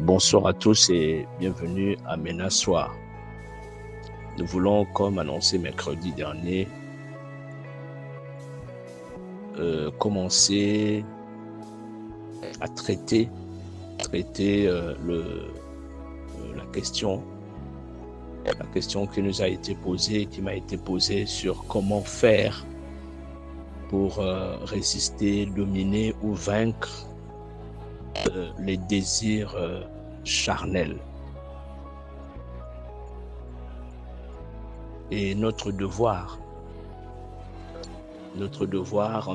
Bonsoir à tous et bienvenue à Mena Soir. Nous voulons, comme annoncé mercredi dernier, commencer à traiter la question qui nous a été posée, qui m'a été posée sur comment faire pour résister, dominer ou vaincre les désirs charnels. Et notre devoir en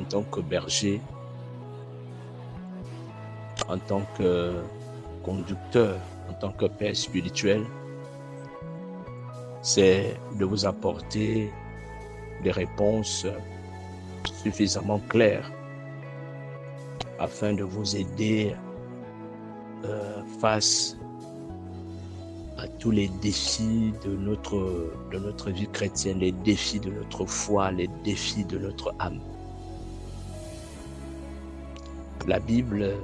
tant que berger, en tant que conducteur, en tant que père spirituel, c'est de vous apporter des réponses suffisamment claires afin de vous aider face à tous les défis de notre vie chrétienne, les défis de notre foi, les défis de notre âme. La Bible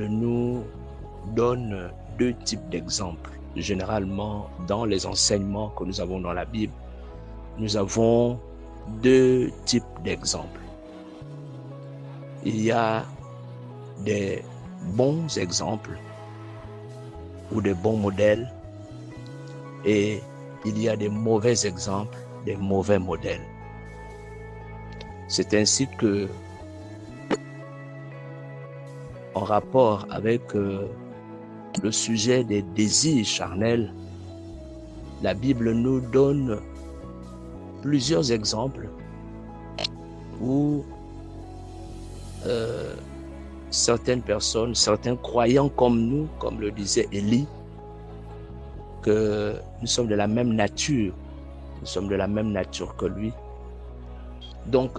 nous donne deux types d'exemples. Généralement, dans les enseignements que nous avons dans la Bible, nous avons deux types d'exemples. Il y a des bons exemples ou des bons modèles et il y a des mauvais exemples, des mauvais modèles. C'est ainsi que, en rapport avec le sujet des désirs charnels, la Bible nous donne plusieurs exemples où certaines personnes, certains croyants comme nous, comme le disait Élie, que nous sommes de la même nature, que lui. Donc,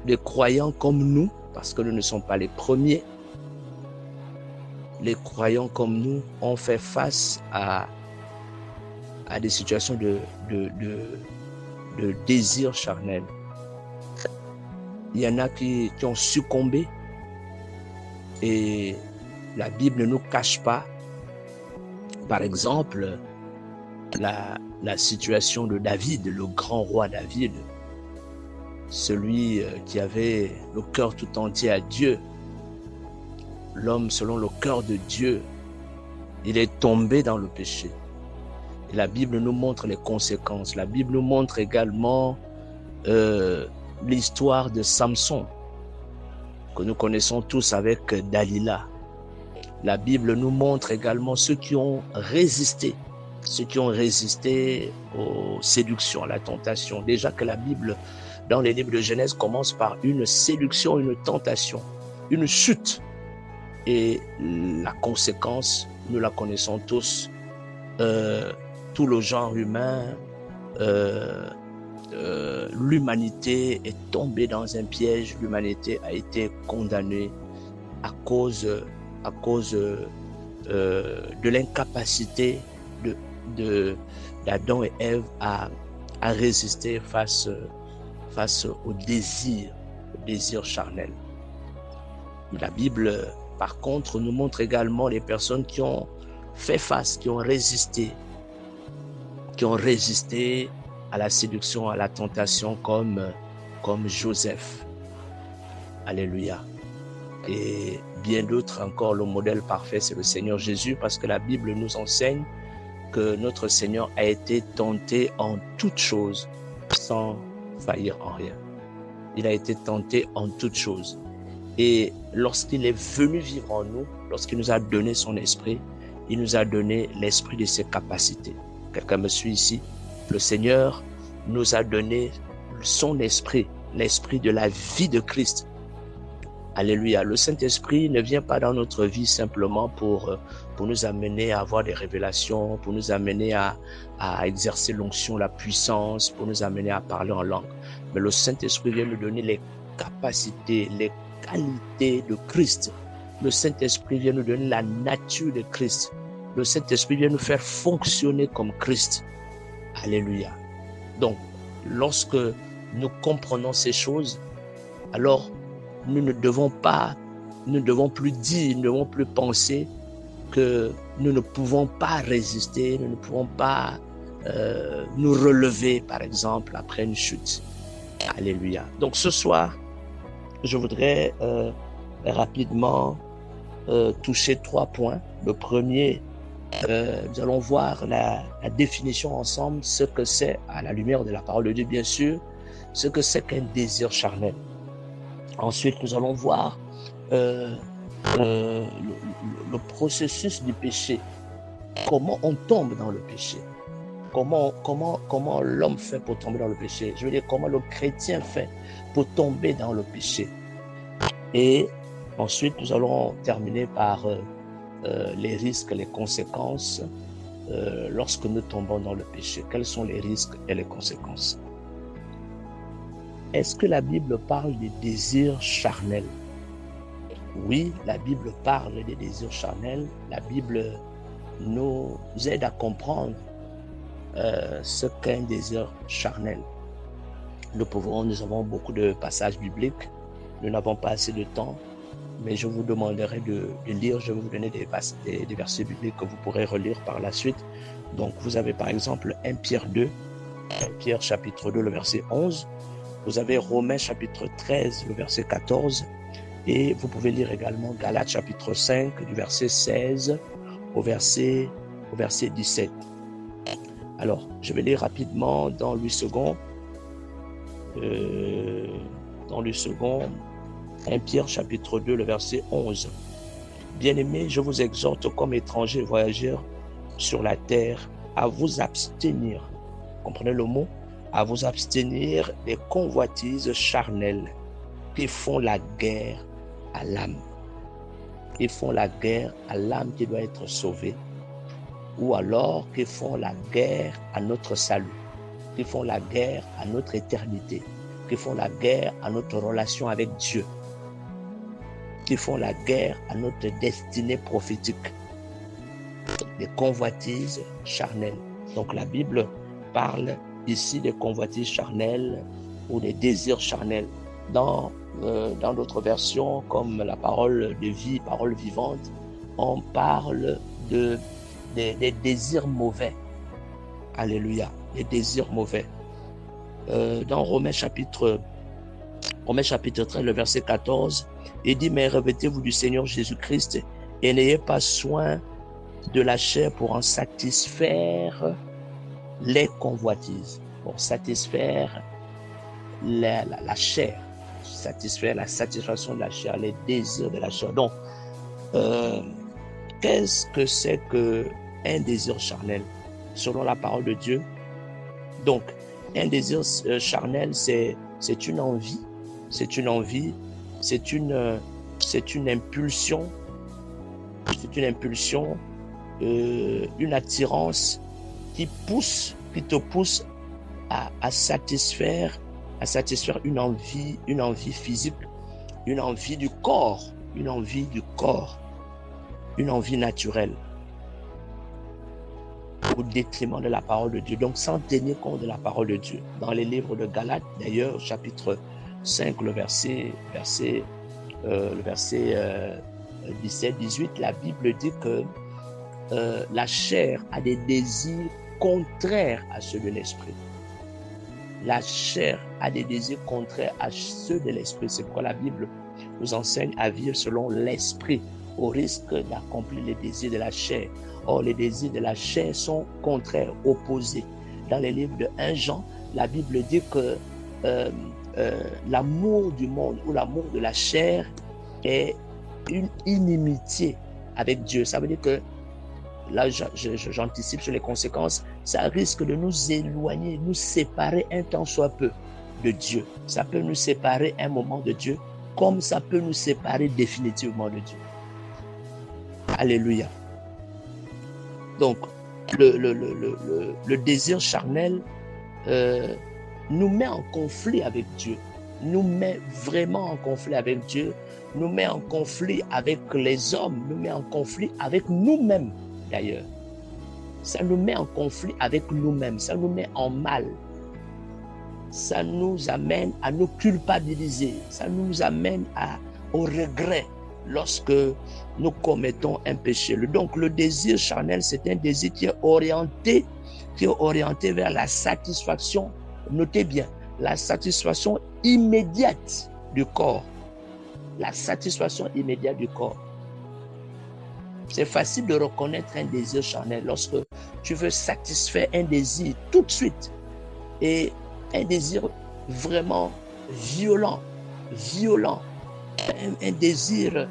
les croyants comme nous, parce que nous ne sommes pas les premiers, les croyants comme nous ont fait face à des situations de désir charnel. Il y en a qui ont succombé et la Bible ne nous cache pas, par exemple, la situation de David, le grand roi David, celui qui avait le cœur tout entier à Dieu, l'homme selon le cœur de Dieu. Il est tombé dans le péché. Et la Bible nous montre les conséquences. La Bible nous montre également l'histoire de Samson, que nous connaissons tous avec Dalila. La Bible nous montre également ceux qui ont résisté aux séductions, à la tentation. Déjà que la Bible, dans les livres de Genèse, commence par une séduction, une tentation, une chute. Et la conséquence, nous la connaissons tous, tout le genre humain, l'humanité est tombée dans un piège, l'humanité a été condamnée à cause de l'incapacité d'Adam et Ève à résister face au désir charnel. La Bible, par contre, nous montre également les personnes qui ont fait face, qui ont résisté à la séduction, à la tentation, comme Joseph. Alléluia. Et bien d'autres encore. Le modèle parfait, c'est le Seigneur Jésus, parce que la Bible nous enseigne que notre Seigneur a été tenté en toutes choses sans faillir en rien. Il a été tenté en toutes choses. Et lorsqu'il est venu vivre en nous, lorsqu'il nous a donné son esprit, il nous a donné l'esprit de ses capacités. Quelqu'un me suit ici? Le Seigneur nous a donné son esprit, l'esprit de la vie de Christ. Alléluia. Le Saint-Esprit ne vient pas dans notre vie simplement pour nous amener à avoir des révélations, pour nous amener à exercer l'onction, la puissance, pour nous amener à parler en langue. Mais le Saint-Esprit vient nous donner les capacités, les qualités de Christ. Le Saint-Esprit vient nous donner la nature de Christ. Le Saint-Esprit vient nous faire fonctionner comme Christ. Alléluia. Donc, lorsque nous comprenons ces choses, alors nous ne devons pas nous ne devons plus dire, nous ne devons plus penser que nous ne pouvons pas résister, nous ne pouvons pas nous relever, par exemple, après une chute. Alléluia. Donc ce soir, je voudrais rapidement toucher 3 points. Le premier, nous allons voir la définition ensemble, ce que c'est, à la lumière de la parole de Dieu, bien sûr, ce que c'est qu'un désir charnel. Ensuite, nous allons voir le processus du péché. Comment on tombe dans le péché. Comment l'homme fait pour tomber dans le péché. Je veux dire, comment le chrétien fait pour tomber dans le péché. Et ensuite, nous allons terminer par les risques, les conséquences lorsque nous tombons dans le péché. Quels sont les risques et les conséquences? Est-ce que la Bible parle des désirs charnels? Oui, la Bible parle des désirs charnels. La Bible nous aide à comprendre ce qu'est un désir charnel. Nous avons beaucoup de passages bibliques. Nous n'avons pas assez de temps, mais je vous demanderai de lire. Je vais vous donner des versets bibliques que vous pourrez relire par la suite. Donc, vous avez par exemple 1 Pierre 2, 1 Pierre chapitre 2, le verset 11. Vous avez Romains chapitre 13, le verset 14. Et vous pouvez lire également Galates chapitre 5, du verset 16 au verset 17. Alors, je vais lire rapidement dans 8 secondes. Dans le second, 1 Pierre chapitre 2, le verset 11. Bien-aimés, je vous exhorte comme étrangers voyageurs sur la terre à vous abstenir. Comprenez le mot? À vous abstenir des convoitises charnelles qui font la guerre à l'âme. Qui font la guerre à l'âme qui doit être sauvée. Ou alors qui font la guerre à notre salut. Qui font la guerre à notre éternité. Qui font la guerre à notre relation avec Dieu. Qui font la guerre à notre destinée prophétique. Des convoitises charnelles. Donc la Bible parle ici des convoitises charnelles ou des désirs charnels. Dans d'autres versions, comme la parole de vie, parole vivante, on parle des désirs mauvais. Alléluia, les désirs mauvais. Dans Romains chapitre 13, le verset 14, il dit, mais revêtez-vous du Seigneur Jésus-Christ et n'ayez pas soin de la chair pour en satisfaire les convoitises. Pour satisfaire la chair, satisfaire la satisfaction de la chair, les désirs de la chair. Donc, qu'est-ce que c'est qu'un désir charnel selon la parole de Dieu? Donc, un désir charnel, c'est une envie, c'est une impulsion, une attirance qui te pousse à satisfaire une envie physique, une envie du corps, une envie naturelle, au détriment de la parole de Dieu. Donc, sans tenir compte de la parole de Dieu. Dans les livres de Galates, d'ailleurs, chapitre 5, le verset 17-18, la Bible dit que la chair a des désirs contraires à ceux de l'esprit. La chair a des désirs contraires à ceux de l'esprit. C'est pourquoi la Bible nous enseigne à vivre selon l'esprit, au risque d'accomplir les désirs de la chair. Or, les désirs de la chair sont contraires, opposés. Dans les livres de 1 Jean, la Bible dit que l'amour du monde ou l'amour de la chair est une inimitié avec Dieu. Ça veut dire que, là j'anticipe sur les conséquences, ça risque de nous éloigner, nous séparer un tant soit peu de Dieu. Ça peut nous séparer un moment de Dieu, comme ça peut nous séparer définitivement de Dieu. Alléluia. Donc, le désir charnel nous met en conflit avec Dieu, nous met vraiment en conflit avec Dieu, nous met en conflit avec les hommes, nous met en conflit avec nous-mêmes d'ailleurs. Ça nous met en conflit avec nous-mêmes, ça nous met en mal. Ça nous amène à nous culpabiliser, ça nous amène au regret. lorsque nous commettons un péché. Donc le désir charnel, c'est un désir qui est orienté vers la satisfaction, notez bien, la satisfaction immédiate du corps. La satisfaction immédiate du corps. C'est facile de reconnaître un désir charnel lorsque tu veux satisfaire un désir tout de suite. Et un désir vraiment violent, un désir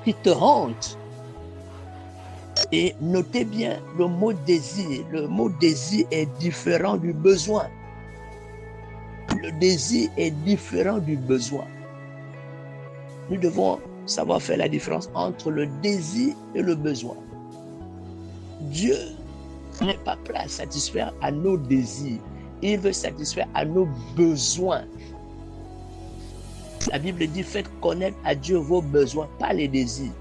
qui te hante. Et notez bien le mot désir. Le mot désir est différent du besoin. Le désir est différent du besoin. Nous devons savoir faire la différence entre le désir et le besoin. Dieu n'est pas prêt à satisfaire à nos désirs. Il veut satisfaire à nos besoins. La Bible dit, faites connaître à Dieu vos besoins, pas les désirs.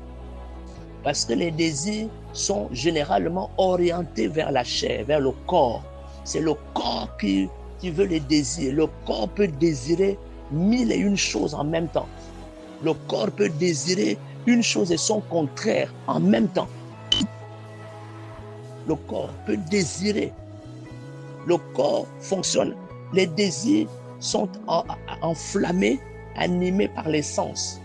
Parce que les désirs sont généralement orientés vers la chair, vers le corps. C'est le corps qui veut les désirs. Le corps peut désirer 1001 choses en même temps. Le corps peut désirer une chose et son contraire en même temps. Le corps peut désirer. Le corps fonctionne. Les désirs sont enflammés, animés par les sens.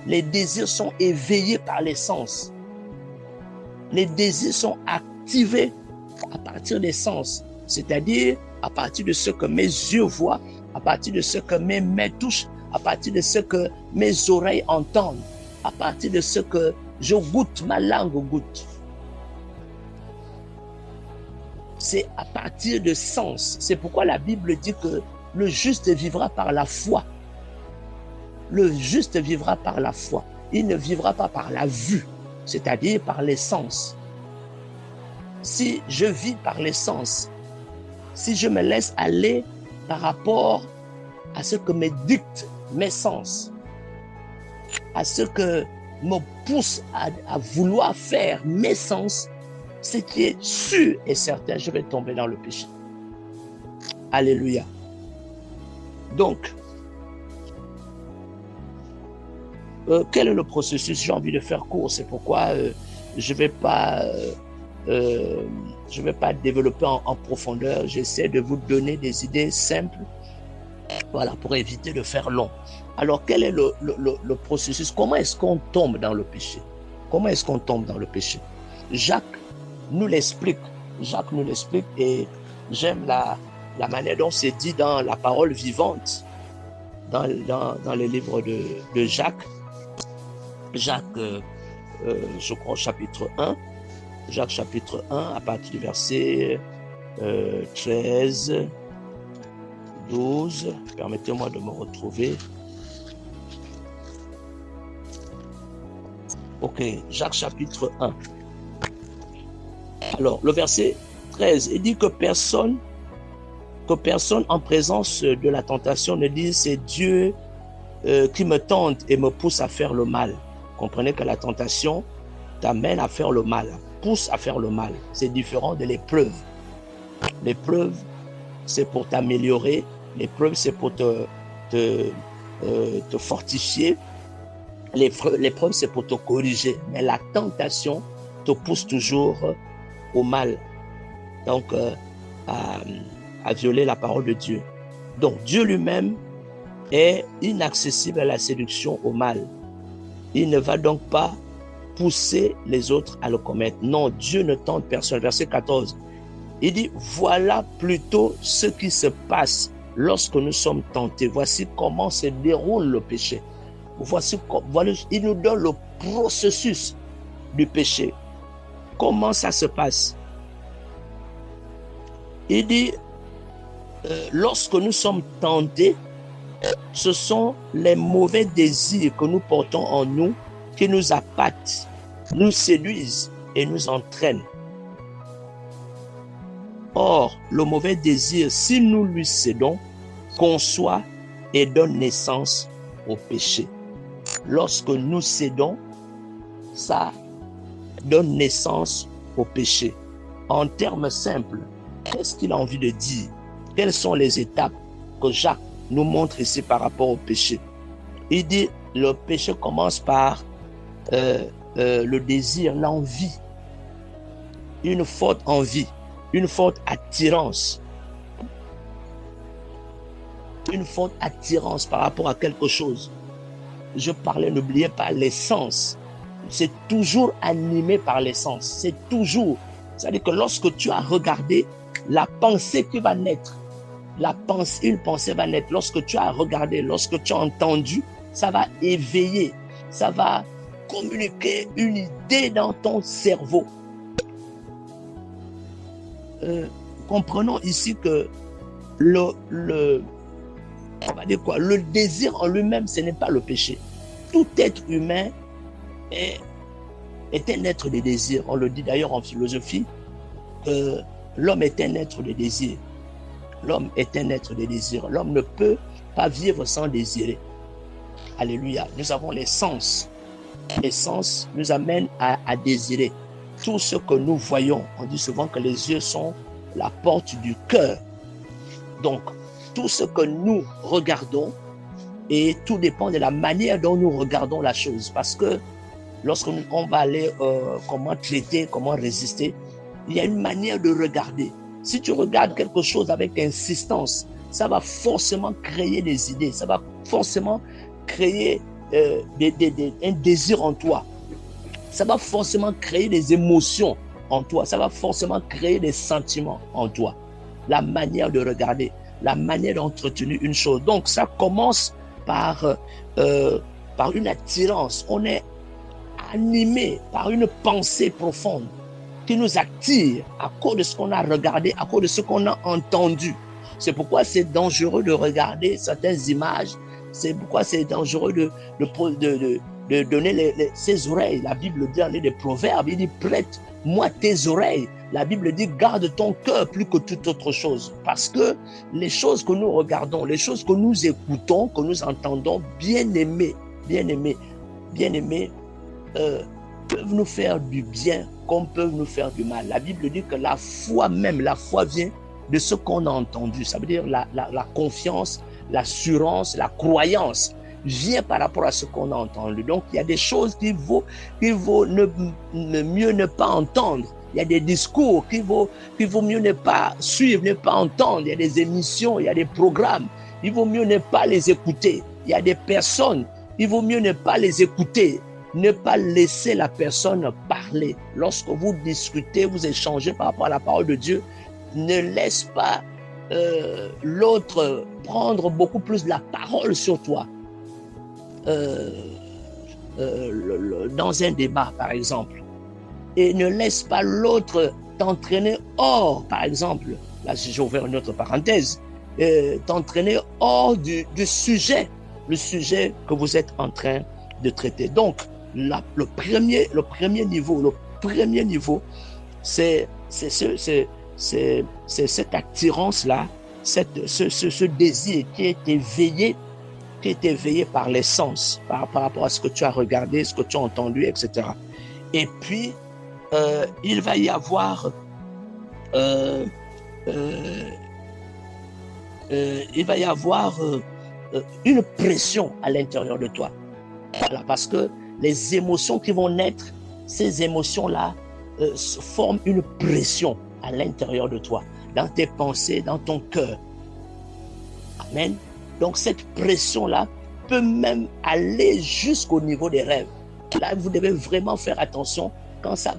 Les désirs sont éveillés par les sens. Les désirs sont activés à partir des sens, c'est-à-dire à partir de ce que mes yeux voient, à partir de ce que mes mains touchent, à partir de ce que mes oreilles entendent, à partir de ce que je goûte, ma langue goûte. C'est à partir de sens. C'est pourquoi la Bible dit que le juste vivra par la foi. Le juste vivra par la foi. Il ne vivra pas par la vue, c'est-à-dire par les sens. Si je vis par les sens, si je me laisse aller par rapport à ce que me dictent mes sens, à ce que me pousse à vouloir faire mes sens, ce qui est sûr et certain, je vais tomber dans le péché. Alléluia. Donc, quel est le processus? J'ai envie de faire court, c'est pourquoi je ne vais pas développer en profondeur. J'essaie de vous donner des idées simples, voilà, pour éviter de faire long. Alors, quel est le processus? Comment est-ce qu'on tombe dans le péché? Comment est-ce qu'on tombe dans le péché? Jacques nous l'explique. Jacques nous l'explique et j'aime la manière dont c'est dit dans la parole vivante, dans les livres de Jacques. Jacques, je crois, chapitre 1. Jacques, chapitre 1, à partir du verset 13, 12. Permettez-moi de me retrouver. Ok, Jacques, chapitre 1. Alors, le verset 13, il dit que personne en présence de la tentation ne dise c'est Dieu qui me tente et me pousse à faire le mal. Comprenez que la tentation t'amène à faire le mal, pousse à faire le mal. C'est différent de l'épreuve. L'épreuve, c'est pour t'améliorer. L'épreuve, c'est pour te fortifier. L'épreuve, c'est pour te corriger. Mais la tentation te pousse toujours au mal. Donc, à violer la parole de Dieu. Donc, Dieu lui-même est inaccessible à la séduction au mal. Il ne va donc pas pousser les autres à le commettre. Non, Dieu ne tente personne. Verset 14, il dit, voilà plutôt ce qui se passe lorsque nous sommes tentés. Voici comment se déroule le péché. Voilà, il nous donne le processus du péché. Comment ça se passe? Il dit, lorsque nous sommes tentés, ce sont les mauvais désirs que nous portons en nous qui nous appâtent, nous séduisent et nous entraînent. Or, le mauvais désir, si nous lui cédons, conçoit et donne naissance au péché. Lorsque nous cédons, ça donne naissance au péché. En termes simples, qu'est-ce qu'il a envie de dire? Quelles sont les étapes que Jacques nous montre ici par rapport au péché? Il dit, Le péché commence par le désir, l'envie, une forte envie, une forte attirance. Une forte attirance par rapport à quelque chose. Je parlais, n'oubliez pas l'essence. C'est toujours animé par l'essence. C'est toujours. C'est-à-dire que lorsque tu as regardé, la pensée qui va naître, une pensée va naître. Lorsque tu as regardé, lorsque tu as entendu, ça va éveiller, ça va communiquer une idée dans ton cerveau. Comprenons ici que on va dire quoi, le désir en lui-même, ce n'est pas le péché. Tout être humain est un être de désir. On le dit d'ailleurs en philosophie, que l'homme est un être de désir. L'homme est un être de désir. L'homme ne peut pas vivre sans désirer. Alléluia. Nous avons les sens. Les sens nous amènent à désirer. Tout ce que nous voyons, on dit souvent que les yeux sont la porte du cœur. Donc, tout ce que nous regardons, et tout dépend de la manière dont nous regardons la chose. Parce que lorsqu'on va aller comment traiter, comment résister, il y a une manière de regarder. Si tu regardes quelque chose avec insistance, ça va forcément créer des idées, ça va forcément créer un désir en toi. Ça va forcément créer des émotions en toi, ça va forcément créer des sentiments en toi. La manière de regarder, la manière d'entretenir une chose. Donc ça commence par une attirance. On est animé par une pensée profonde qui nous attire à cause de ce qu'on a regardé, à cause de ce qu'on a entendu. C'est pourquoi c'est dangereux de regarder certaines images. C'est pourquoi c'est dangereux de donner ses oreilles. La Bible dit dans les Proverbes, il dit prête-moi tes oreilles. La Bible dit garde ton cœur plus que toute autre chose. Parce que les choses que nous regardons, les choses que nous écoutons, que nous entendons, bien-aimés, peuvent nous faire du bien comme peuvent nous faire du mal. La Bible dit que la foi vient de ce qu'on a entendu. Ça veut dire la confiance, l'assurance, la croyance vient par rapport à ce qu'on a entendu. Donc, il y a des choses qu'il vaut mieux ne pas entendre. Il y a des discours qu'il vaut mieux ne pas suivre, ne pas entendre. Il y a des émissions, il y a des programmes. Il vaut mieux ne pas les écouter. Il y a des personnes, il vaut mieux ne pas les écouter. Ne pas laisser la personne parler. Lorsque vous discutez, vous échangez par rapport à la parole de Dieu, ne laisse pas l'autre prendre beaucoup plus de la parole sur toi. Dans un débat, par exemple. Et ne laisse pas l'autre t'entraîner hors, par exemple, là j'ai ouvert une autre parenthèse, t'entraîner hors du sujet, le sujet que vous êtes en train de traiter. Donc, le premier niveau, c'est cette attirance-là, ce désir qui est éveillé par les sens, par rapport à ce que tu as regardé, ce que tu as entendu, etc. Et puis, il va y avoir une pression à l'intérieur de toi. Voilà, parce que les émotions qui vont naître, ces émotions-là forment une pression à l'intérieur de toi, dans tes pensées, dans ton cœur. Amen. Donc cette pression-là peut même aller jusqu'au niveau des rêves. Là, vous devez vraiment faire attention quand ça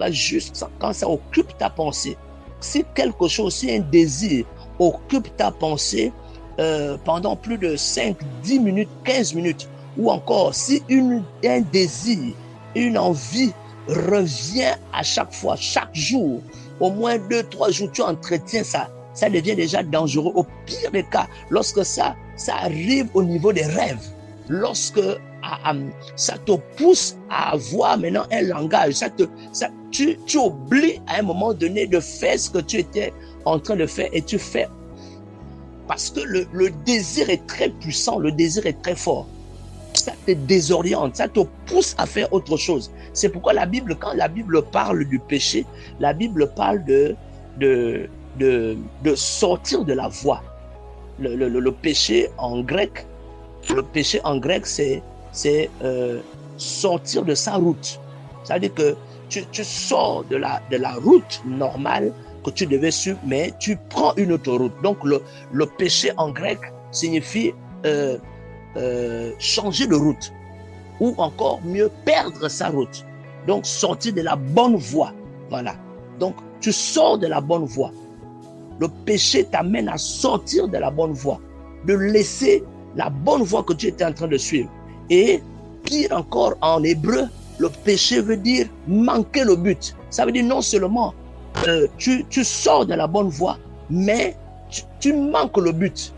occupe ta pensée. Si quelque chose, si un désir occupe ta pensée pendant plus de 5, 10 minutes, 15 minutes, ou encore si un désir, une envie revient à chaque fois, chaque jour, au moins 2, 3 jours, tu entretiens ça, ça devient déjà dangereux. Au pire des cas, lorsque ça arrive au niveau des rêves, lorsque ça te pousse à avoir maintenant un langage, tu oublies à un moment donné de faire ce que tu étais en train de faire et tu fais. Parce que le désir est très puissant, le désir est très fort. Ça te désoriente, ça te pousse à faire autre chose. C'est pourquoi quand la Bible parle du péché, la Bible parle de sortir de la voie. Le péché en grec, c'est sortir de sa route. C'est-à-dire que tu sors de la route normale que tu devais suivre, mais tu prends une autre route. Donc le péché en grec signifie changer de route, ou encore mieux perdre sa route. Donc sortir de la bonne voie. Voilà. Donc tu sors de la bonne voie. Le péché t'amène à sortir de la bonne voie, de laisser la bonne voie que tu étais en train de suivre. Et pire encore, en hébreu, le péché veut dire manquer le but. Ça veut dire non seulement tu sors de la bonne voie, mais tu manques le but.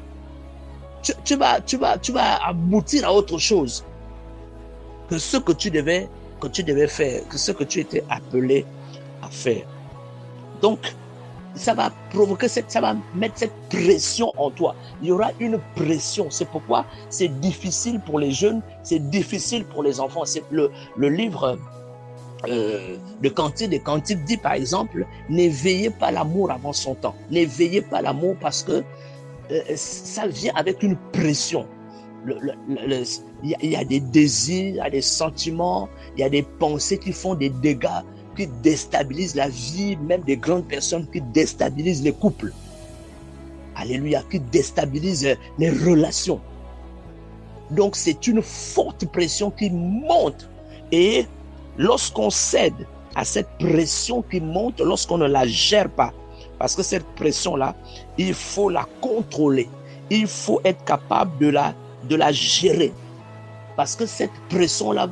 Tu vas aboutir à autre chose que ce que tu devais faire, que ce que tu étais appelé à faire. Donc, ça va provoquer ça va mettre cette pression en toi. Il y aura une pression. C'est pourquoi c'est difficile pour les jeunes, c'est difficile pour les enfants. C'est le livre de Cantique des Cantiques dit par exemple, n'éveillez pas l'amour avant son temps. N'éveillez pas l'amour parce que ça vient avec une pression. Il y a des désirs, il y a des sentiments, il y a des pensées qui font des dégâts, qui déstabilisent la vie, même des grandes personnes, qui déstabilisent les couples. Alléluia, qui déstabilisent les relations. Donc c'est une forte pression qui monte. Et lorsqu'on cède à cette pression qui monte, lorsqu'on ne la gère pas, parce que cette pression-là, il faut la contrôler. Il faut être capable de la gérer. Parce que cette pression-là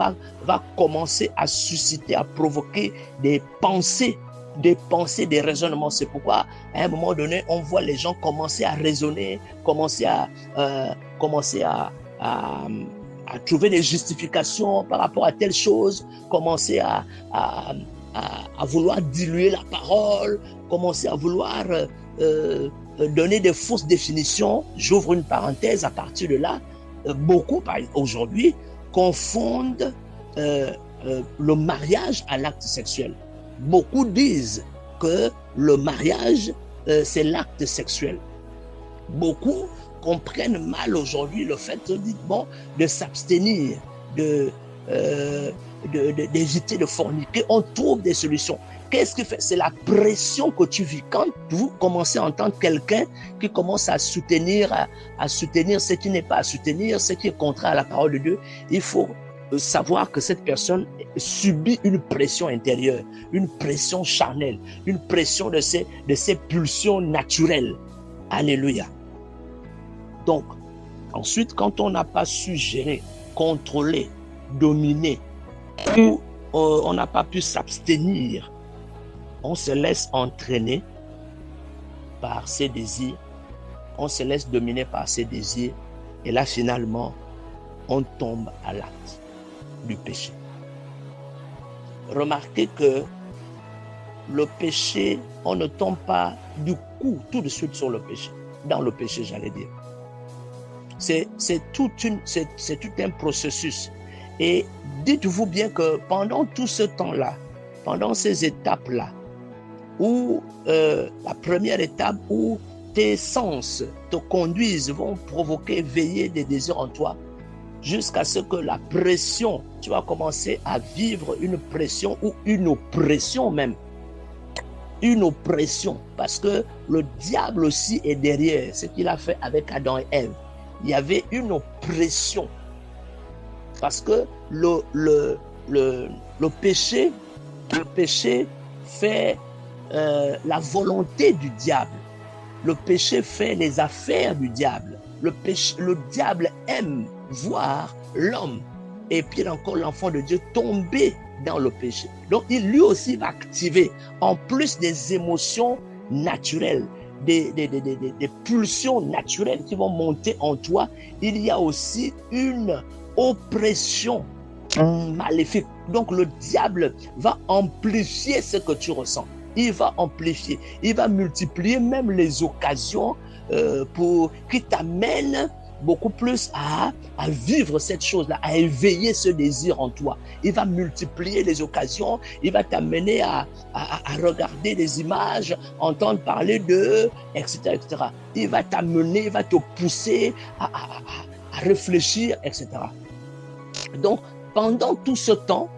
va commencer à susciter, à provoquer des pensées, des raisonnements. C'est pourquoi, à un moment donné, on voit les gens commencer à raisonner, commencer à trouver des justifications par rapport à telle chose, commencer à vouloir diluer la parole, commencer à vouloir donner des fausses définitions. J'ouvre une parenthèse à partir de là. Beaucoup, aujourd'hui, confondent le mariage à l'acte sexuel. Beaucoup disent que le mariage, c'est l'acte sexuel. Beaucoup comprennent mal aujourd'hui le fait de s'abstenir, d'éviter de forniquer. On trouve des solutions. Qu'est-ce que fait? C'est la pression que tu vis. Quand vous commencez à entendre quelqu'un qui commence à soutenir ce qui n'est pas à soutenir, ce qui est contraire à la parole de Dieu, il faut savoir que cette personne subit une pression intérieure, une pression charnelle, une pression de ses pulsions naturelles. Alléluia. Donc, ensuite, quand on n'a pas su gérer, contrôler, dominer, ou on n'a pas pu s'abstenir, on se laisse entraîner par ses désirs, on se laisse dominer par ses désirs, et là finalement, on tombe à l'acte du péché. Remarquez que le péché, on ne tombe pas du coup tout de suite sur le péché, dans le péché j'allais dire. C'est tout un processus. Et dites-vous bien que pendant tout ce temps-là, pendant ces étapes-là, où la première étape où tes sens te conduisent, vont provoquer, veiller des désirs en toi, jusqu'à ce que la pression, tu vas commencer à vivre une pression ou une oppression même. Une oppression, parce que le diable aussi est derrière ce qu'il a fait avec Adam et Ève. Il y avait une oppression. Parce que le péché fait la volonté du diable. Le péché fait les affaires du diable. Le diable aime voir l'homme, et puis encore l'enfant de Dieu, tomber dans le péché. Donc lui aussi va activer, en plus des émotions naturelles, des pulsions naturelles qui vont monter en toi, il y a aussi une oppression maléfique. Donc le diable va amplifier ce que tu ressens. Il va amplifier, il va multiplier même les occasions qui t'amènent beaucoup plus à vivre cette chose-là, à éveiller ce désir en toi. Il va multiplier les occasions, il va t'amener à regarder des images, entendre parler d'eux, etc., etc. Il va t'amener, il va te pousser à réfléchir, etc. Donc, pendant tout ce temps,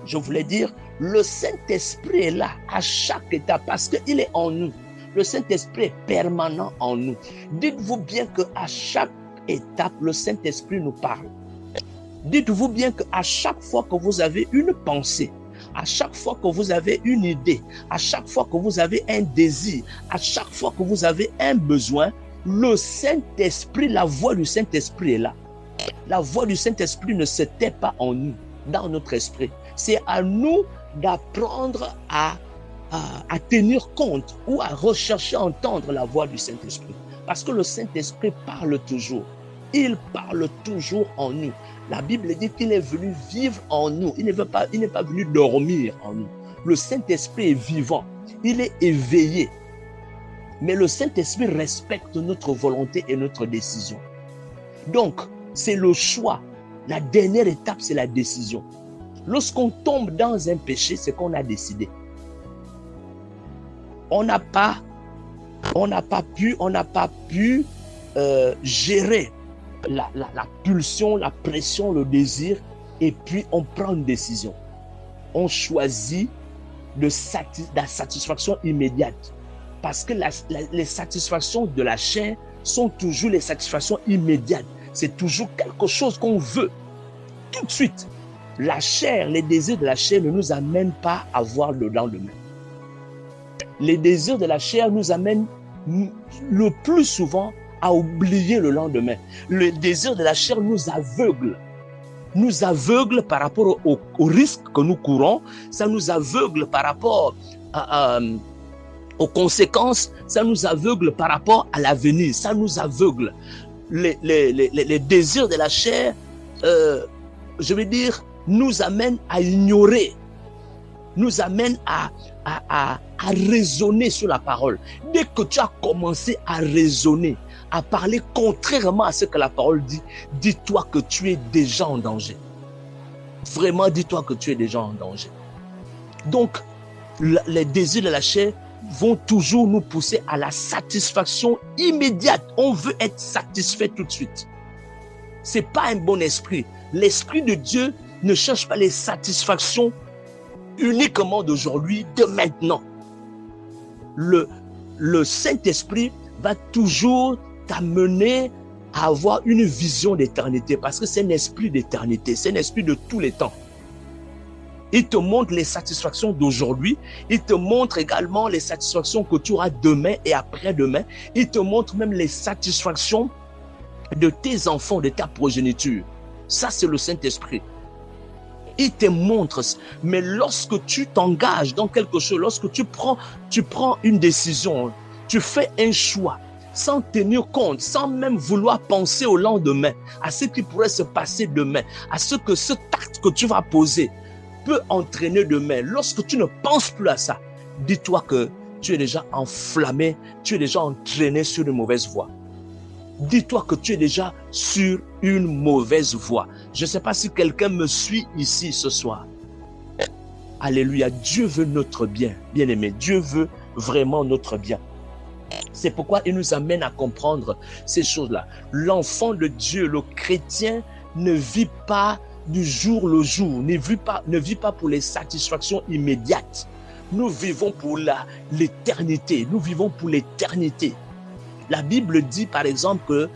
je voulais dire, le Saint-Esprit est là à chaque étape parce qu'il est en nous. Le Saint-Esprit est permanent en nous. Dites-vous bien qu'à chaque étape, le Saint-Esprit nous parle. Dites-vous bien qu'à chaque fois que vous avez une pensée, à chaque fois que vous avez une idée, à chaque fois que vous avez un désir, à chaque fois que vous avez un besoin, le Saint-Esprit, la voix du Saint-Esprit est là. La voix du Saint-Esprit ne se tait pas en nous, dans notre esprit. C'est à nous d'apprendre à tenir compte ou à rechercher à entendre la voix du Saint-Esprit. Parce que le Saint-Esprit parle toujours. Il parle toujours en nous. La Bible dit qu'il est venu vivre en nous. Il n'est pas venu dormir en nous. Le Saint-Esprit est vivant. Il est éveillé. Mais le Saint-Esprit respecte notre volonté et notre décision. Donc, c'est le choix. La dernière étape, c'est la décision. Lorsqu'on tombe dans un péché, c'est qu'on a décidé. On n'a pas pu gérer la pulsion, la pression, le désir, et puis on prend une décision. On choisit la satisfaction immédiate. Parce que les satisfactions de la chair sont toujours les satisfactions immédiates. C'est toujours quelque chose qu'on veut tout de suite. La chair, les désirs de la chair ne nous amènent pas à voir le lendemain. Les désirs de la chair nous amènent le plus souvent à oublier le lendemain. Le désir de la chair nous aveugle. Nous aveugle par rapport au risque que nous courons. Ça nous aveugle par rapport aux conséquences. Ça nous aveugle par rapport à l'avenir. Ça nous aveugle. Les désirs de la chair, je veux dire, nous amènent à ignorer, nous amènent à raisonner sur la parole. Dès que tu as commencé à raisonner, à parler contrairement à ce que la parole dit, dis-toi que tu es déjà en danger. Vraiment, dis-toi que tu es déjà en danger. Donc, les désirs de la chair vont toujours nous pousser à la satisfaction immédiate. On veut être satisfait tout de suite. Ce n'est pas un bon esprit. L'Esprit de Dieu ne cherche pas les satisfactions uniquement d'aujourd'hui, de maintenant. Le Saint-Esprit va toujours t'amener à avoir une vision d'éternité parce que c'est un esprit d'éternité, c'est un esprit de tous les temps. Il te montre les satisfactions d'aujourd'hui, il te montre également les satisfactions que tu auras demain et après-demain, il te montre même les satisfactions de tes enfants, de ta progéniture. Ça, c'est le Saint-Esprit. Il te montre, mais lorsque tu t'engages dans quelque chose, lorsque tu prends une décision, tu fais un choix, sans tenir compte, sans même vouloir penser au lendemain, à ce qui pourrait se passer demain, à ce que cet acte que tu vas poser peut entraîner demain. Lorsque tu ne penses plus à ça, dis-toi que tu es déjà enflammé, tu es déjà entraîné sur une mauvaise voie. Dis-toi que tu es déjà sur une mauvaise voie. Je ne sais pas si quelqu'un me suit ici ce soir. Alléluia, Dieu veut notre bien, bien-aimé. Dieu veut vraiment notre bien. C'est pourquoi il nous amène à comprendre ces choses-là. L'enfant de Dieu, le chrétien, ne vit pas du jour le jour, ne vit pas pour les satisfactions immédiates. Nous vivons pour l'éternité. Nous vivons pour l'éternité. La Bible dit par exemple que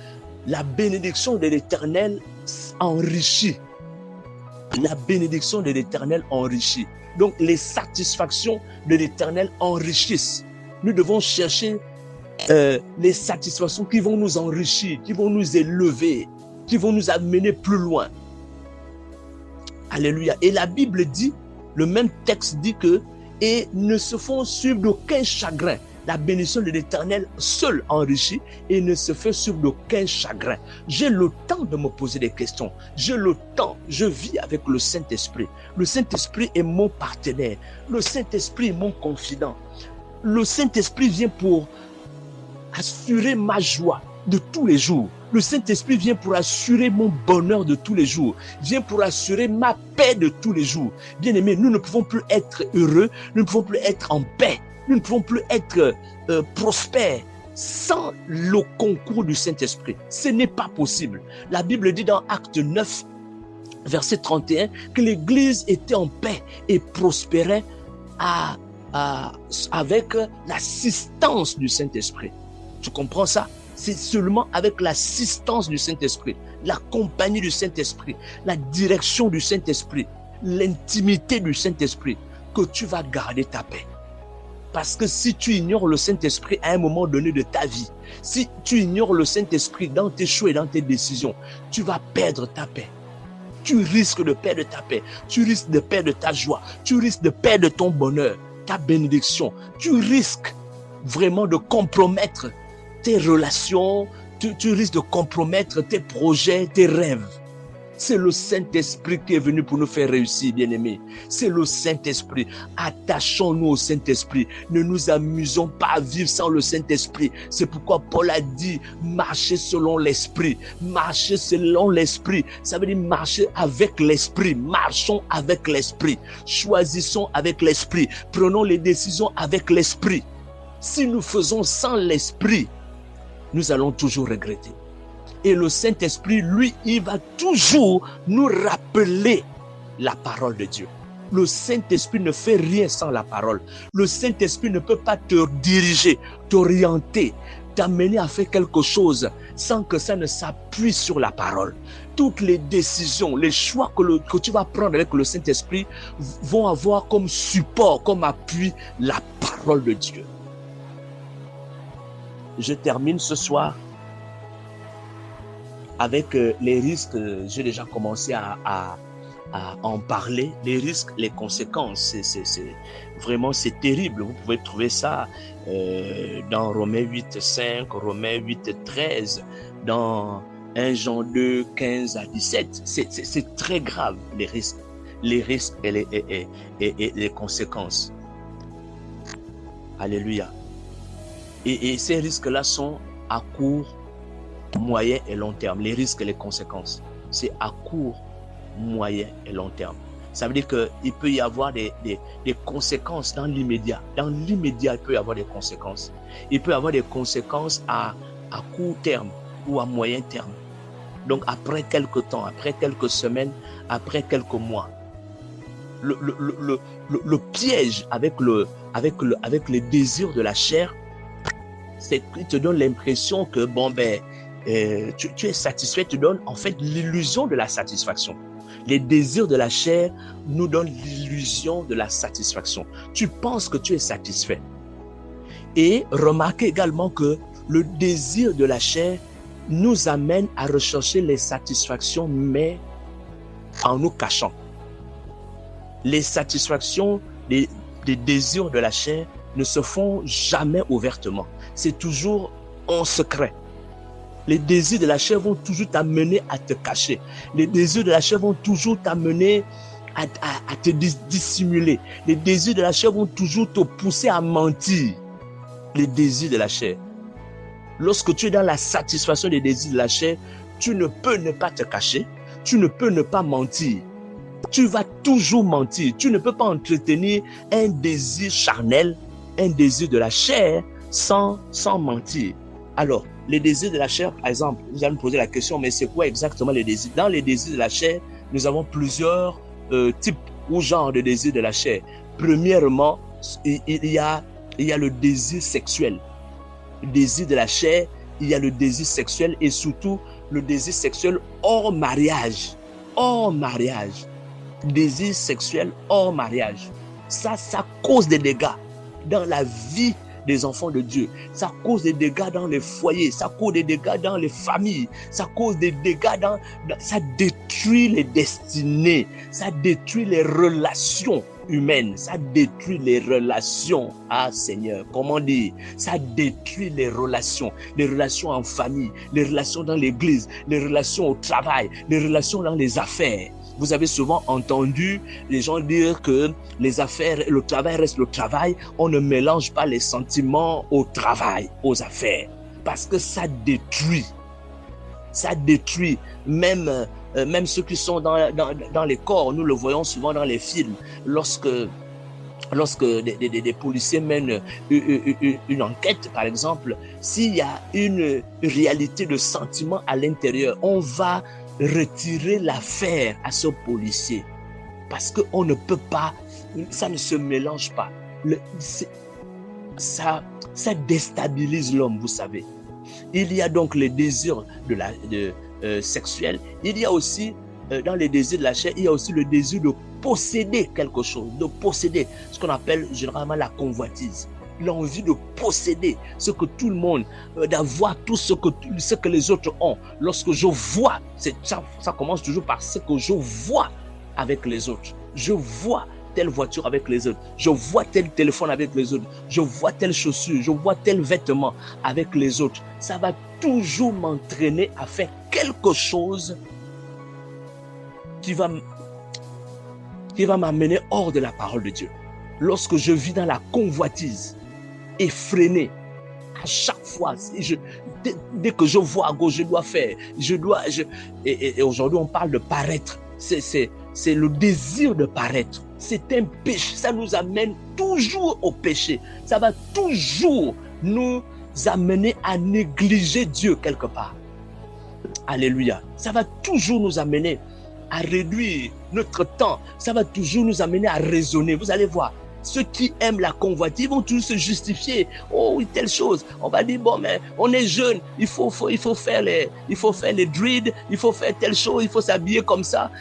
la bénédiction de l'Éternel enrichit. La bénédiction de l'Éternel enrichit. Donc les satisfactions de l'Éternel enrichissent. Nous devons chercher les satisfactions qui vont nous enrichir, qui vont nous élever, qui vont nous amener plus loin. Alléluia. Et la Bible dit, le même texte dit que « et ne se font suivre d'aucun chagrin ». La bénédiction de l'Éternel seul enrichit et ne se fait sur d'aucun chagrin. J'ai le temps de me poser des questions. J'ai le temps. Je vis avec le Saint-Esprit. Le Saint-Esprit est mon partenaire. Le Saint-Esprit est mon confident. Le Saint-Esprit vient pour assurer ma joie de tous les jours. Le Saint-Esprit vient pour assurer mon bonheur de tous les jours. Vient pour assurer ma paix de tous les jours. Bien-aimés, nous ne pouvons plus être heureux. Nous ne pouvons plus être en paix. Nous ne pouvons plus être prospères sans le concours du Saint-Esprit. Ce n'est pas possible. La Bible dit dans Acte 9, verset 31, que l'Église était en paix et prospérait avec l'assistance du Saint-Esprit. Tu comprends ça? C'est seulement avec l'assistance du Saint-Esprit, la compagnie du Saint-Esprit, la direction du Saint-Esprit, l'intimité du Saint-Esprit, que tu vas garder ta paix. Parce que si tu ignores le Saint-Esprit à un moment donné de ta vie, si tu ignores le Saint-Esprit dans tes choix et dans tes décisions, tu vas perdre ta paix. Tu risques de perdre ta paix, tu risques de perdre ta joie, tu risques de perdre ton bonheur, ta bénédiction. Tu risques vraiment de compromettre tes relations, tu risques de compromettre tes projets, tes rêves. C'est le Saint-Esprit qui est venu pour nous faire réussir, bien-aimés. C'est le Saint-Esprit. Attachons-nous au Saint-Esprit. Ne nous amusons pas à vivre sans le Saint-Esprit. C'est pourquoi Paul a dit, marchez selon l'Esprit. Marchez selon l'Esprit. Ça veut dire marcher avec l'Esprit. Marchons avec l'Esprit. Choisissons avec l'Esprit. Prenons les décisions avec l'Esprit. Si nous faisons sans l'Esprit, nous allons toujours regretter. Et le Saint-Esprit, lui, il va toujours nous rappeler la parole de Dieu. Le Saint-Esprit ne fait rien sans la parole. Le Saint-Esprit ne peut pas te diriger, t'orienter, t'amener à faire quelque chose sans que ça ne s'appuie sur la parole. Toutes les décisions, les choix que tu vas prendre avec le Saint-Esprit vont avoir comme support, comme appui, la parole de Dieu. Je termine ce soir avec les risques. J'ai déjà commencé à en parler, les risques, les conséquences. Vraiment, c'est terrible. Vous pouvez trouver ça dans Romains 8:5, Romains 8:13, dans 1 Jean 2, 15 à 17. C'est très grave, les risques et les conséquences. Alléluia. Et ces risques-là sont à court, moyen et long terme. Les risques et les conséquences, c'est à court, moyen et long terme. Ça veut dire qu'il peut y avoir des conséquences dans l'immédiat. Dans l'immédiat, il peut y avoir des conséquences. Il peut y avoir des conséquences à court terme ou à moyen terme. Donc après quelques temps, après quelques semaines, après quelques mois. Le piège avec les désirs de la chair, c'est qu'il te donne l'impression que tu es satisfait, te donne en fait l'illusion de la satisfaction. Les désirs de la chair nous donnent l'illusion de la satisfaction. Tu penses que tu es satisfait. Et remarquez également que le désir de la chair nous amène à rechercher les satisfactions, mais en nous cachant. Les satisfactions des désirs de la chair ne se font jamais ouvertement. C'est toujours en secret. Les désirs de la chair vont toujours t'amener à te cacher. Les désirs de la chair vont toujours t'amener à te dissimuler. Les désirs de la chair vont toujours te pousser à mentir. Les désirs de la chair. Lorsque tu es dans la satisfaction des désirs de la chair, tu ne peux ne pas te cacher. Tu ne peux ne pas mentir. Tu vas toujours mentir. Tu ne peux pas entretenir un désir charnel, un désir de la chair sans mentir. Alors, les désirs de la chair, par exemple, vous allez me poser la question, mais c'est quoi exactement les désirs? Dans les désirs de la chair, nous avons plusieurs types ou genres de désirs de la chair. Premièrement, il y a le désir sexuel. Le désir de la chair, il y a le désir sexuel et surtout le désir sexuel hors mariage. Hors mariage. Désir sexuel hors mariage. Ça cause des dégâts dans la vie des enfants de Dieu. Ça cause des dégâts dans les foyers, ça cause des dégâts dans les familles, ça cause des dégâts ça détruit les destinées, ça détruit les relations humaines, ça détruit les relations. Ah Seigneur, comment dire? Ça détruit les relations en famille, les relations dans l'église, les relations au travail, les relations dans les affaires. Vous avez souvent entendu les gens dire que les affaires, le travail reste le travail. On ne mélange pas les sentiments au travail, aux affaires. Parce que ça détruit. Ça détruit même ceux qui sont dans les corps. Nous le voyons souvent dans les films. Lorsque des policiers mènent une enquête, par exemple, s'il y a une réalité de sentiment à l'intérieur, on va retirer l'affaire à ce policier. Parce qu'on ne peut pas, ça ne se mélange pas. Ça déstabilise l'homme, vous savez. Il y a donc les désirs sexuels. Il y a aussi, dans les désirs de la chair, il y a aussi le désir de posséder quelque chose, de posséder ce qu'on appelle généralement la convoitise. L'envie de posséder ce que tout le monde, d'avoir tout ce que les autres ont. Lorsque je vois, ça commence toujours par ce que je vois avec les autres. Je vois telle voiture avec les autres. Je vois tel téléphone avec les autres. Je vois telle chaussure. Je vois tel vêtement avec les autres. Ça va toujours m'entraîner à faire quelque chose qui va m'amener hors de la parole de Dieu. Lorsque je vis dans la convoitise, effrénée, à chaque fois, dès que je vois à gauche, je dois faire. Et aujourd'hui, on parle de paraître. C'est le désir de paraître. C'est un péché. Ça nous amène toujours au péché. Ça va toujours nous amener à négliger Dieu quelque part. Alléluia. Ça va toujours nous amener à réduire notre temps. Ça va toujours nous amener à raisonner. Vous allez voir. Ceux qui aiment la convoitise vont tous se justifier. Oh oui, telle chose. On va dire, bon, mais on est jeune. Il faut faire les dreads. Il faut faire telle chose. Il faut s'habiller comme ça.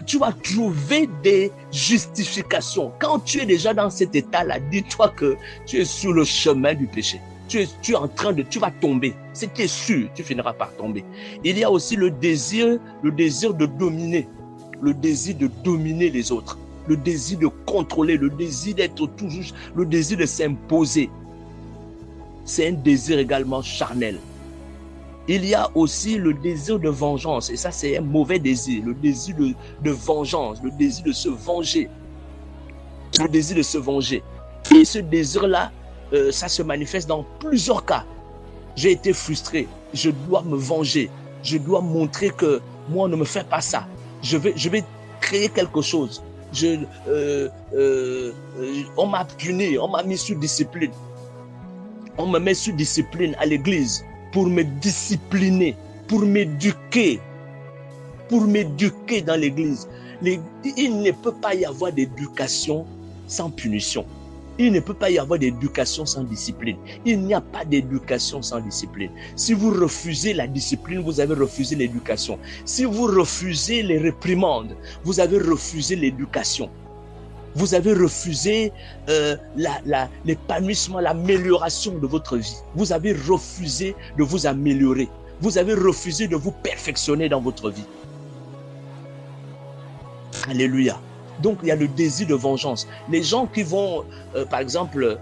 Tu vas trouver des justifications. Quand tu es déjà dans cet état-là, dis-toi que tu es sur le chemin du péché. Tu vas tomber. C'est sûr, tu finiras par tomber. Il y a aussi le désir de dominer. Le désir de dominer les autres. Le désir de contrôler, le désir d'être toujours, le désir de s'imposer. C'est un désir également charnel. Il y a aussi le désir de vengeance, et ça c'est un mauvais désir, le désir de vengeance, le désir de se venger. Le désir de se venger. Et ce désir-là, ça se manifeste dans plusieurs cas. J'ai été frustré, je dois me venger, je dois montrer que moi on ne me fait pas ça. Je vais créer quelque chose. On m'a puni, on m'a mis sous discipline. On me met sous discipline à l'église pour me discipliner, pour m'éduquer dans l'église. Il ne peut pas y avoir d'éducation sans punition. Il ne peut pas y avoir d'éducation sans discipline. Il n'y a pas d'éducation sans discipline. Si vous refusez la discipline, vous avez refusé l'éducation. Si vous refusez les réprimandes, vous avez refusé l'éducation. Vous avez refusé l'épanouissement, l'amélioration de votre vie. Vous avez refusé de vous améliorer. Vous avez refusé de vous perfectionner dans votre vie. Alléluia. Donc, il y a le désir de vengeance. Les gens qui vont, par exemple,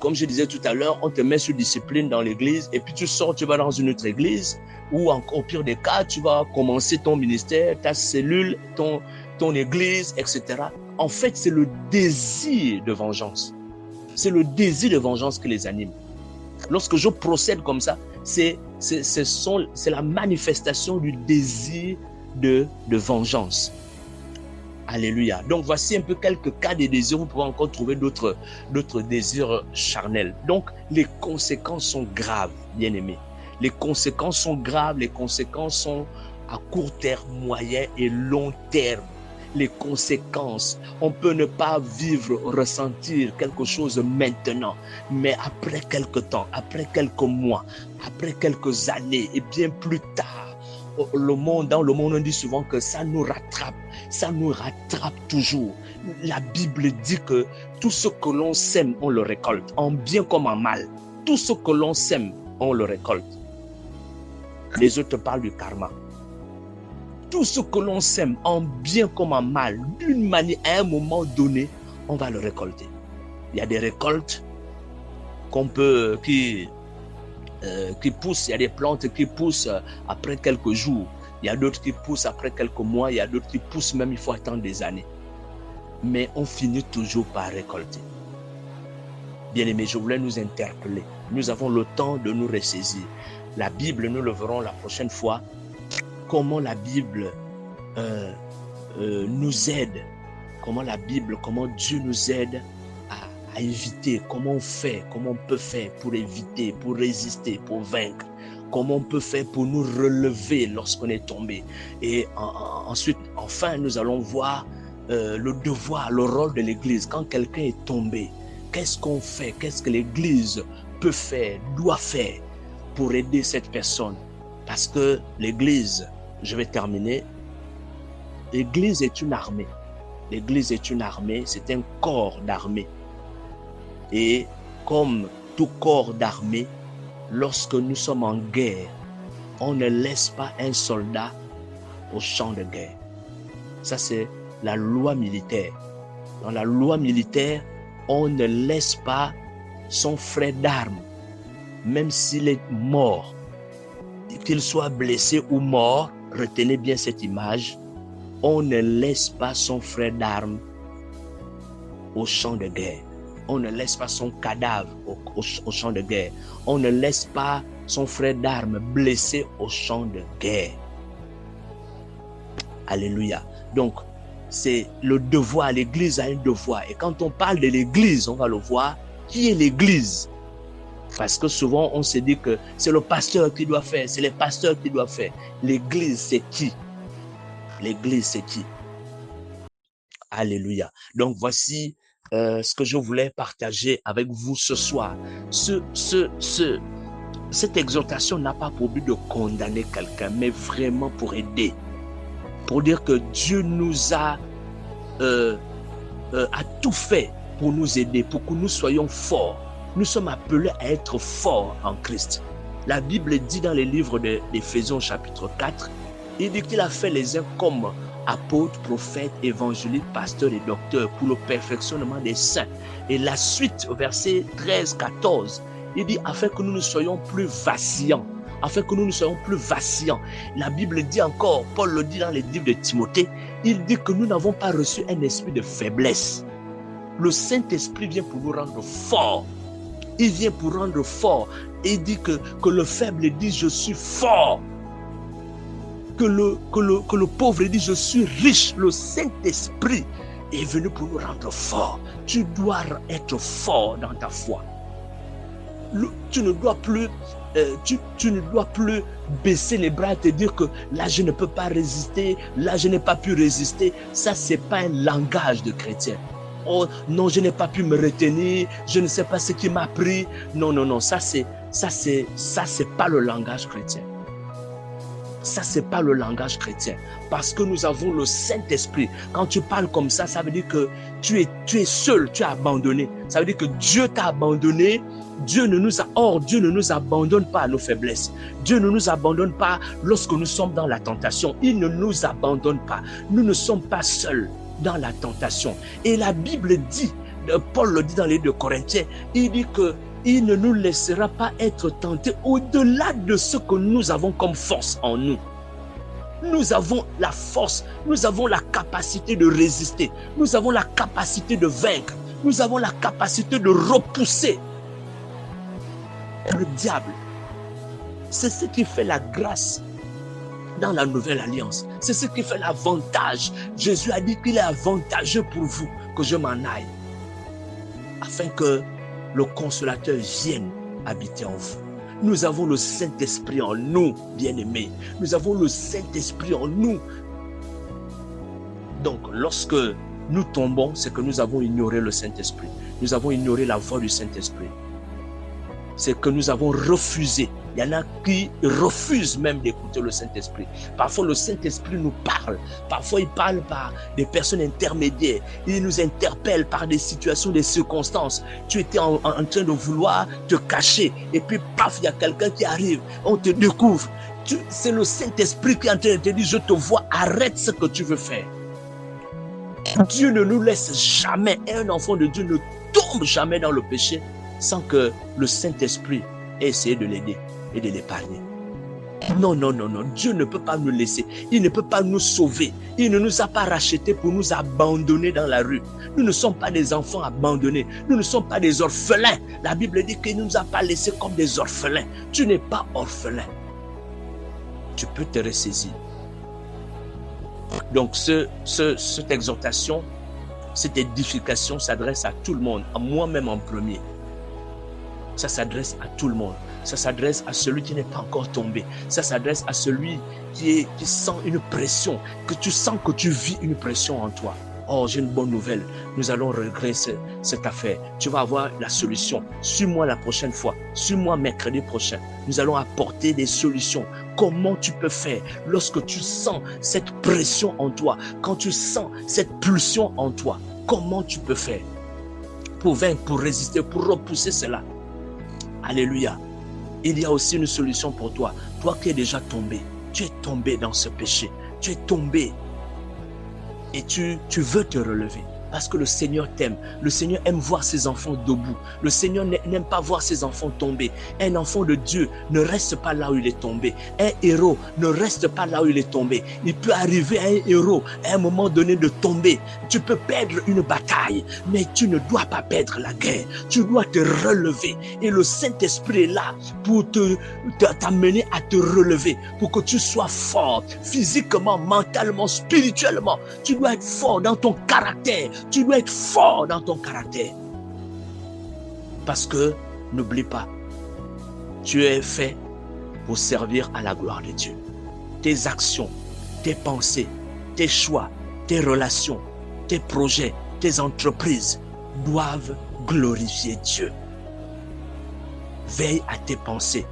comme je disais tout à l'heure, on te met sous discipline dans l'église et puis tu sors, tu vas dans une autre église ou au pire des cas, tu vas commencer ton ministère, ta cellule, ton église, etc. En fait, c'est le désir de vengeance. C'est le désir de vengeance qui les anime. Lorsque je procède comme ça, c'est la manifestation du désir de vengeance. Alléluia. Donc, voici un peu quelques cas de désirs. Vous pouvez encore trouver d'autres désirs charnels. Donc, les conséquences sont graves, bien aimés. Les conséquences sont graves. Les conséquences sont à court terme, moyen et long terme. Les conséquences, on peut ne pas vivre, ressentir quelque chose maintenant, mais après quelques temps, après quelques mois, après quelques années et bien plus tard, dans le monde, on dit souvent que ça nous rattrape toujours. La Bible dit que tout ce que l'on sème, on le récolte, en bien comme en mal. Tout ce que l'on sème, on le récolte. Les autres parlent du karma. Tout ce que l'on sème, en bien comme en mal, d'une manière, à un moment donné, on va le récolter. Il y a des récoltes qui poussent, il y a des plantes qui poussent après quelques jours, il y a d'autres qui poussent après quelques mois, il y a d'autres qui poussent même, il faut attendre des années. Mais on finit toujours par récolter. Bien aimé, je voulais nous interpeller. Nous avons le temps de nous ressaisir. La Bible, nous le verrons la prochaine fois, comment la Bible nous aide, comment Dieu nous aide à éviter, comment on peut faire pour éviter, pour résister, pour vaincre, comment on peut faire pour nous relever lorsqu'on est tombé. Et ensuite, enfin, nous allons voir le devoir, le rôle de l'Église. Quand quelqu'un est tombé, qu'est-ce qu'on fait? Qu'est-ce que l'Église peut faire, doit faire pour aider cette personne? Parce que l'Église, je vais terminer, l'Église est une armée. L'Église est une armée, c'est un corps d'armée. Et comme tout corps d'armée, lorsque nous sommes en guerre, on ne laisse pas un soldat au champ de guerre. Ça, c'est la loi militaire. Dans la loi militaire, on ne laisse pas son frère d'armes, même s'il est mort, qu'il soit blessé ou mort, retenez bien cette image, on ne laisse pas son frère d'armes au champ de guerre. On ne laisse pas son cadavre au champ de guerre. On ne laisse pas son frère d'armes blessé au champ de guerre. Alléluia. Donc, c'est le devoir. L'Église a un devoir. Et quand on parle de l'Église, on va le voir. Qui est l'Église? Parce que souvent, on se dit que c'est le pasteur qui doit faire. C'est les pasteurs qui doivent faire. L'Église, c'est qui? L'Église, c'est qui? Alléluia. Donc, voici ce que je voulais partager avec vous ce soir. Cette exhortation n'a pas pour but de condamner quelqu'un, mais vraiment pour aider. Pour dire que Dieu nous a tout fait pour nous aider, pour que nous soyons forts. Nous sommes appelés à être forts en Christ. La Bible dit dans les livres d'Éphésiens chapitre 4, il dit qu'il a fait les uns comme apôtres, prophètes, évangélistes, pasteurs et docteurs pour le perfectionnement des saints. Et la suite, au verset 13-14, il dit afin que nous ne soyons plus vacillants. Afin que nous ne soyons plus vacillants. La Bible dit encore, Paul le dit dans les livres de Timothée, il dit que nous n'avons pas reçu un esprit de faiblesse. Le Saint-Esprit vient pour nous rendre forts. Il vient pour rendre forts. Il dit que le faible dit je suis fort. Que le pauvre dit je suis riche. Le Saint-Esprit est venu pour nous rendre forts. Tu dois être fort dans ta foi. Tu ne dois plus tu ne dois plus baisser les bras et te dire que là je ne peux pas résister, là je n'ai pas pu résister. Ça c'est pas un langage de chrétien. Oh non, je n'ai pas pu me retenir, je ne sais pas ce qui m'a pris. Non, ça c'est pas le langage chrétien. Ça, c'est pas le langage chrétien. Parce que nous avons le Saint-Esprit. Quand tu parles comme ça, ça veut dire que tu es seul, tu es abandonné. Ça veut dire que Dieu t'a abandonné. Dieu ne nous abandonne pas à nos faiblesses. Dieu ne nous abandonne pas lorsque nous sommes dans la tentation. Il ne nous abandonne pas. Nous ne sommes pas seuls dans la tentation. Et la Bible dit, Paul le dit dans les 2 Corinthiens, il dit que il ne nous laissera pas être tentés au-delà de ce que nous avons comme force en nous. Nous avons la force, nous avons la capacité de résister, nous avons la capacité de vaincre, nous avons la capacité de repousser le diable. C'est ce qui fait la grâce dans la nouvelle alliance. C'est ce qui fait l'avantage. Jésus a dit qu'il est avantageux pour vous que je m'en aille, afin que le consolateur vienne habiter en vous. Nous avons le Saint-Esprit en nous, bien-aimés. Nous avons le Saint-Esprit en nous. Donc, lorsque nous tombons, c'est que nous avons ignoré le Saint-Esprit. Nous avons ignoré la voix du Saint-Esprit. C'est que nous avons refusé. Il y en a qui refusent même d'écouter le Saint-Esprit. Parfois, le Saint-Esprit nous parle. Parfois, il parle par des personnes intermédiaires. Il nous interpelle par des situations, des circonstances. Tu étais en train de vouloir te cacher. Et puis, paf, il y a quelqu'un qui arrive. On te découvre. C'est le Saint-Esprit qui est en train de te dire, je te vois, arrête ce que tu veux faire. Dieu ne nous laisse jamais. Et un enfant de Dieu ne tombe jamais dans le péché sans que le Saint-Esprit ait essayé de l'aider et de l'épargner. Non. Dieu ne peut pas nous laisser. Il ne peut pas nous sauver. Il ne nous a pas rachetés pour nous abandonner dans la rue. Nous ne sommes pas des enfants abandonnés. Nous ne sommes pas des orphelins. La Bible dit qu'il ne nous a pas laissés comme des orphelins. Tu n'es pas orphelin. Tu peux te ressaisir. Donc, cette exhortation, cette édification s'adresse à tout le monde, à moi-même en premier. Ça s'adresse à tout le monde. Ça s'adresse à celui qui n'est pas encore tombé. Ça s'adresse à celui qui sent une pression, que tu sens que tu vis une pression en toi. Oh, j'ai une bonne nouvelle. Nous allons régler cette affaire. Tu vas avoir la solution. Suis-moi la prochaine fois. Suis-moi mercredi prochain. Nous allons apporter des solutions. Comment tu peux faire lorsque tu sens cette pression en toi, quand tu sens cette pulsion en toi? Comment tu peux faire pour vaincre, pour résister, pour repousser cela? Alléluia. Il y a aussi une solution pour toi. Toi qui es déjà tombé. Tu es tombé dans ce péché. Tu es tombé. Et tu veux te relever parce que le Seigneur t'aime. Le Seigneur aime voir ses enfants debout. Le Seigneur n'aime pas voir ses enfants tomber. Un enfant de Dieu ne reste pas là où il est tombé. Un héros ne reste pas là où il est tombé. Il peut arriver à un héros à un moment donné de tomber. Tu peux perdre une bataille, mais tu ne dois pas perdre la guerre. Tu dois te relever. Et le Saint-Esprit est là pour t'amener à te relever, pour que tu sois fort physiquement, mentalement, spirituellement. Tu dois être fort dans ton caractère. Tu dois être fort dans ton caractère. Parce que, n'oublie pas, tu es fait pour servir à la gloire de Dieu. Tes actions, tes pensées, tes choix, tes relations, tes projets, tes entreprises doivent glorifier Dieu. Veille à tes pensées.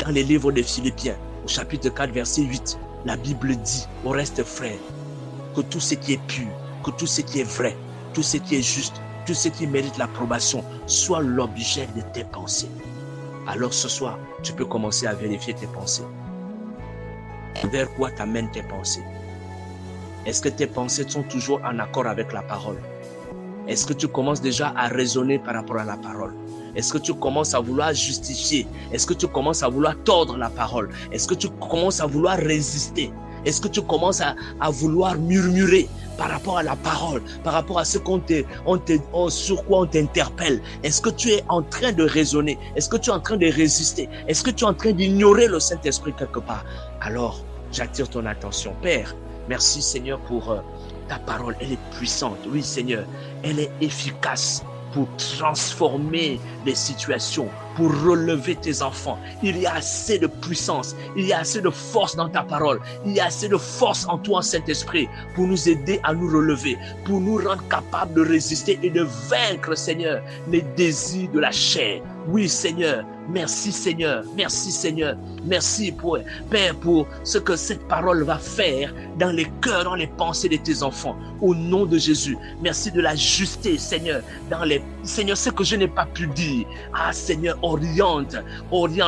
Dans les livres de Philippiens, au chapitre 4, verset 8, la Bible dit au reste, frère, que tout ce qui est pur, que tout ce qui est vrai, tout ce qui est juste, tout ce qui mérite l'approbation soit l'objet de tes pensées. Alors ce soir, tu peux commencer à vérifier tes pensées. Vers quoi t'amènent tes pensées? Est-ce que tes pensées sont toujours en accord avec la parole? Est-ce que tu commences déjà à raisonner par rapport à la parole? Est-ce que tu commences à vouloir justifier? Est-ce que tu commences à vouloir tordre la parole? Est-ce que tu commences à vouloir résister? Est-ce que tu commences à vouloir murmurer par rapport à la parole, par rapport à ce sur quoi on t'interpelle? Est-ce que tu es en train de raisonner? Est-ce que tu es en train de résister? Est-ce que tu es en train d'ignorer le Saint-Esprit quelque part? Alors, j'attire ton attention. Père, merci Seigneur pour ta parole. Elle est puissante. Oui Seigneur, elle est efficace pour transformer les situations, pour relever tes enfants. Il y a assez de puissance, il y a assez de force dans ta parole, il y a assez de force en toi, Saint-Esprit, pour nous aider à nous relever, pour nous rendre capables de résister et de vaincre, Seigneur, les désirs de la chair. Oui, Seigneur, merci Seigneur, merci Seigneur, merci pour, Père, pour ce que cette parole va faire dans les cœurs, dans les pensées de tes enfants. Au nom de Jésus, merci de la justice, Seigneur, Seigneur, ce que je n'ai pas pu dire. Ah, Seigneur, oriente,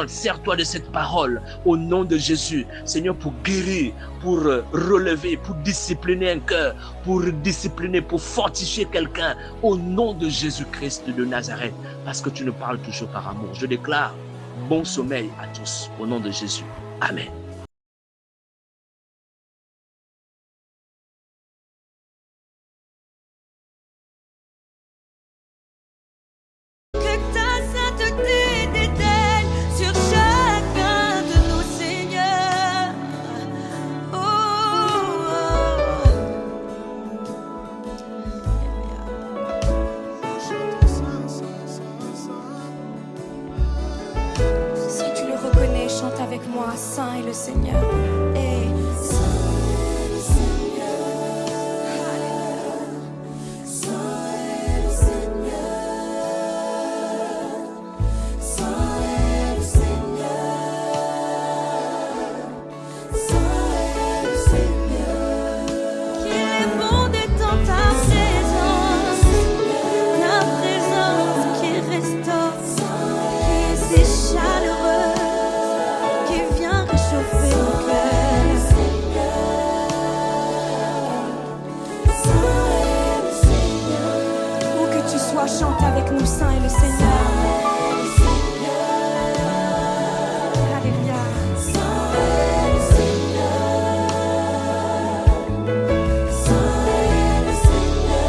sers-toi de cette parole au nom de Jésus, Seigneur, pour guérir, pour relever, pour discipliner un cœur, pour discipliner, pour fortifier quelqu'un au nom de Jésus-Christ de Nazareth, parce que tu nous parles toujours par amour. Je déclare bon sommeil à tous au nom de Jésus. Amen. Saint est le Seigneur. Et Saint est le Seigneur. Alléluia. Saint est le Seigneur. Saint est le Seigneur. Saint est le Seigneur. Qu'il est bon d'être dans ta présence. Ta présence qui restaure, qui est si chaleureux. Chante avec nous, Saint est le Seigneur. Alléluia. Saint est le Seigneur. Saint est le Seigneur.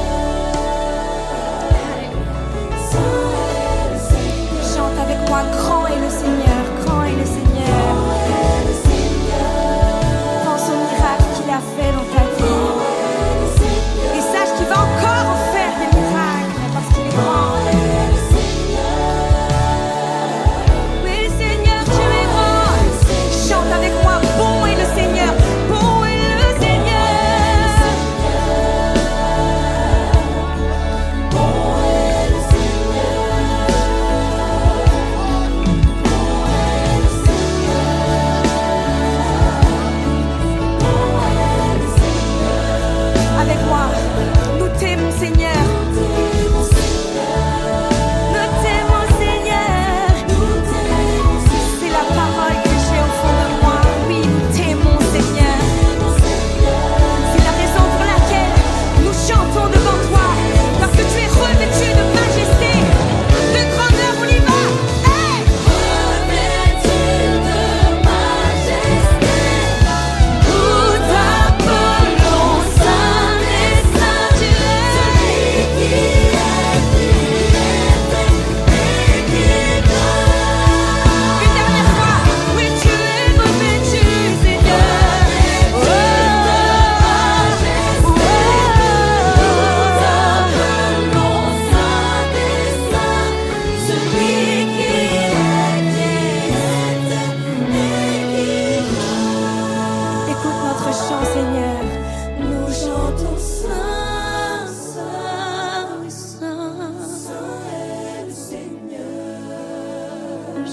Alléluia. Saint est le Seigneur. Chante avec moi, grand est le Seigneur, grand est le Seigneur. Pense au miracle qu'il a fait dans ta vie. Et sache qu'il va encore en faire des miracles. Parce qu'il est grand.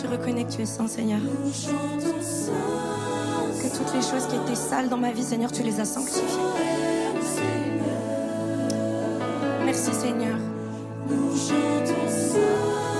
Je reconnais que tu es saint, Seigneur. Que toutes les choses qui étaient sales dans ma vie, Seigneur, tu les as sanctifiées. Merci, Seigneur. Nous chantons ça.